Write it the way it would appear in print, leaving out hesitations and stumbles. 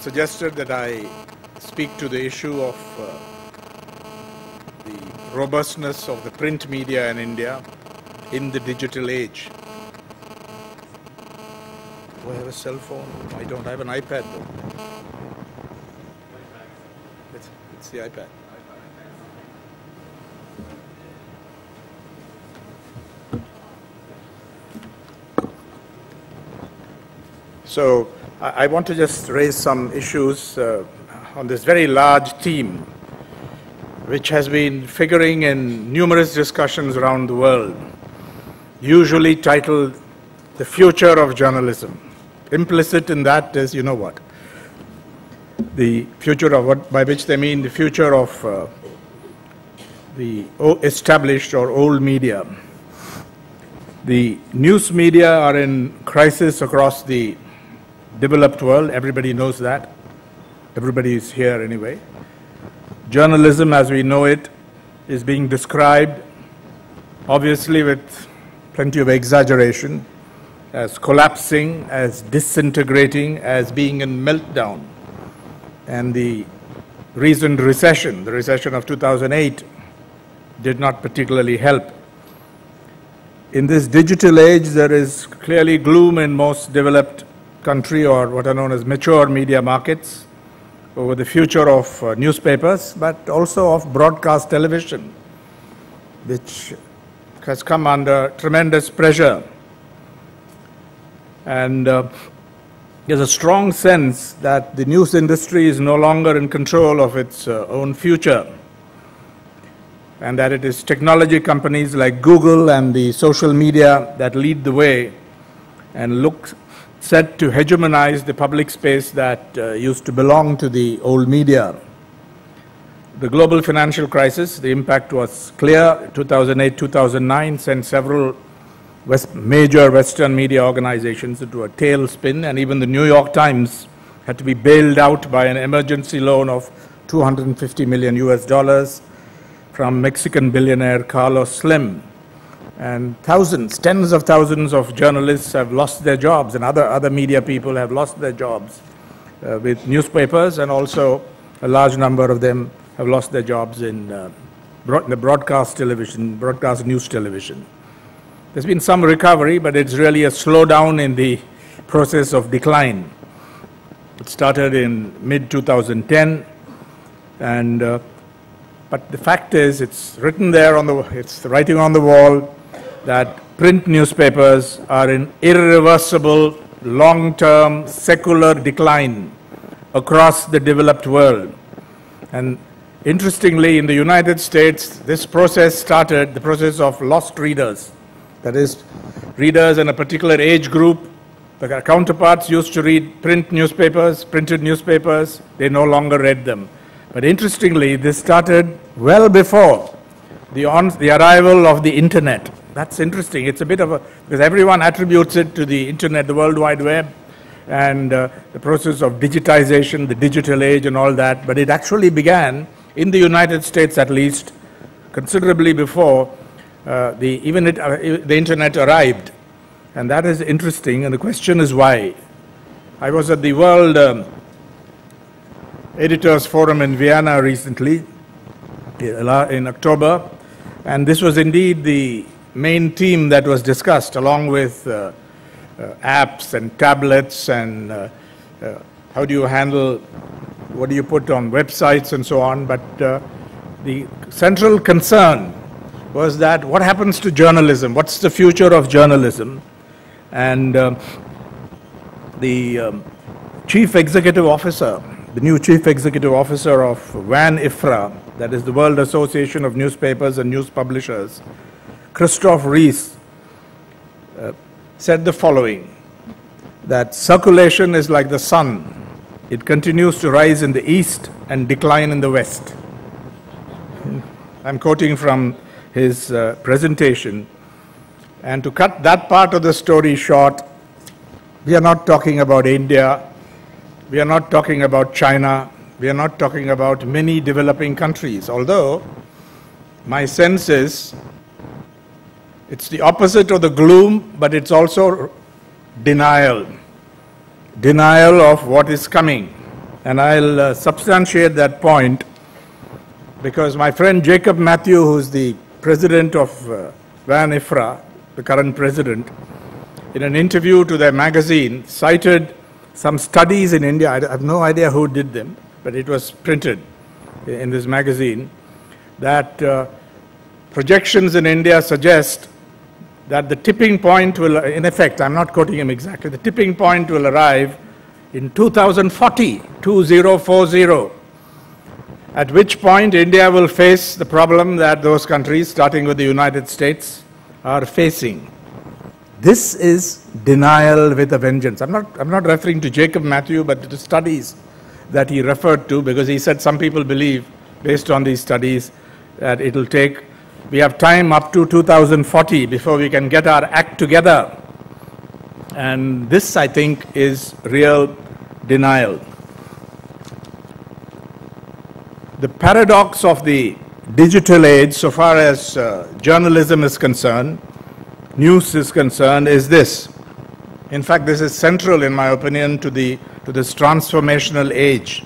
suggested that I speak to the issue of the robustness of the print media in India in the digital age. Do I have a cell phone? I don't. I have an iPad though. It's the iPad. So I want to just raise some issues on this very large theme, which has been figuring in numerous discussions around the world, usually titled "The Future of Journalism." Implicit in that is, you know what? The future of what, by which they mean the future of the established or old media. The news media are in crisis across the developed world. Everybody knows that. Everybody is here anyway. Journalism as we know it is being described, obviously with plenty of exaggeration, as collapsing, as disintegrating, as being in meltdown. And the recent recession, the recession of 2008, did not particularly help. In this digital age, there is clearly gloom in most developed country or what are known as mature media markets over the future of newspapers, but also of broadcast television, which has come under tremendous pressure. And there's a strong sense that the news industry is no longer in control of its own future, and that it is technology companies like Google and the social media that lead the way and look set to hegemonize the public space that used to belong to the old media. The global financial crisis, the impact was clear. 2008-2009 sent several major Western media organizations into a tailspin, and even the New York Times had to be bailed out by an emergency loan of $250 million US from Mexican billionaire Carlos Slim. And thousands, tens of thousands of journalists have lost their jobs, and other media people have lost their jobs with newspapers, and also a large number of them have lost their jobs in the broadcast television, broadcast news television. There's been some recovery, but it's really a slowdown in the process of decline. It started in mid-2010, and but the fact is, it's written there it's writing on the wall that print newspapers are in irreversible, long-term, secular decline across the developed world. And interestingly, in the United States, this process started, the process of lost readers. That is, readers in a particular age group, the counterparts used to read printed newspapers, they no longer read them. But interestingly, this started well before the arrival of the internet. That's interesting. It's a bit of because everyone attributes it to the internet, the World Wide Web, and the process of digitization, the digital age and all that. But it actually began, in the United States at least, considerably before the internet arrived. And that is interesting, and the question is why. I was at the World Editors Forum in Vienna recently, in October, and this was indeed the main theme that was discussed, along with apps and tablets and how do you handle, what do you put on websites and so on. But the central concern was that what happens to journalism? What's the future of journalism? And the chief executive officer, the new chief executive officer of WAN-IFRA, that is the World Association of Newspapers and News Publishers, Christoph Ries, said the following, that circulation is like the sun. It continues to rise in the east and decline in the west. I'm quoting from his presentation. And to cut that part of the story short, we are not talking about India, we are not talking about China, we are not talking about many developing countries, although my sense is it's the opposite of the gloom, but it's also denial. Denial of what is coming. And I'll substantiate that point because my friend Jacob Matthew, who's the president of Van IFRA, the current president, in an interview to their magazine, cited some studies in India. I have no idea who did them, but it was printed in this magazine, that projections in India suggest that the tipping point will, in effect, I'm not quoting him exactly, the tipping point will arrive in 2040, at which point India will face the problem that those countries, starting with the United States, are facing. This is denial with a vengeance. I'm not referring to Jacob Matthew, but to the studies that he referred to, because he said some people believe, based on these studies, that it'll take, we have time up to 2040 before we can get our act together. And this, I think, is real denial. The paradox of the digital age, so far as journalism is concerned, news is concerned, is this. In fact, this is central, in my opinion, to this transformational age.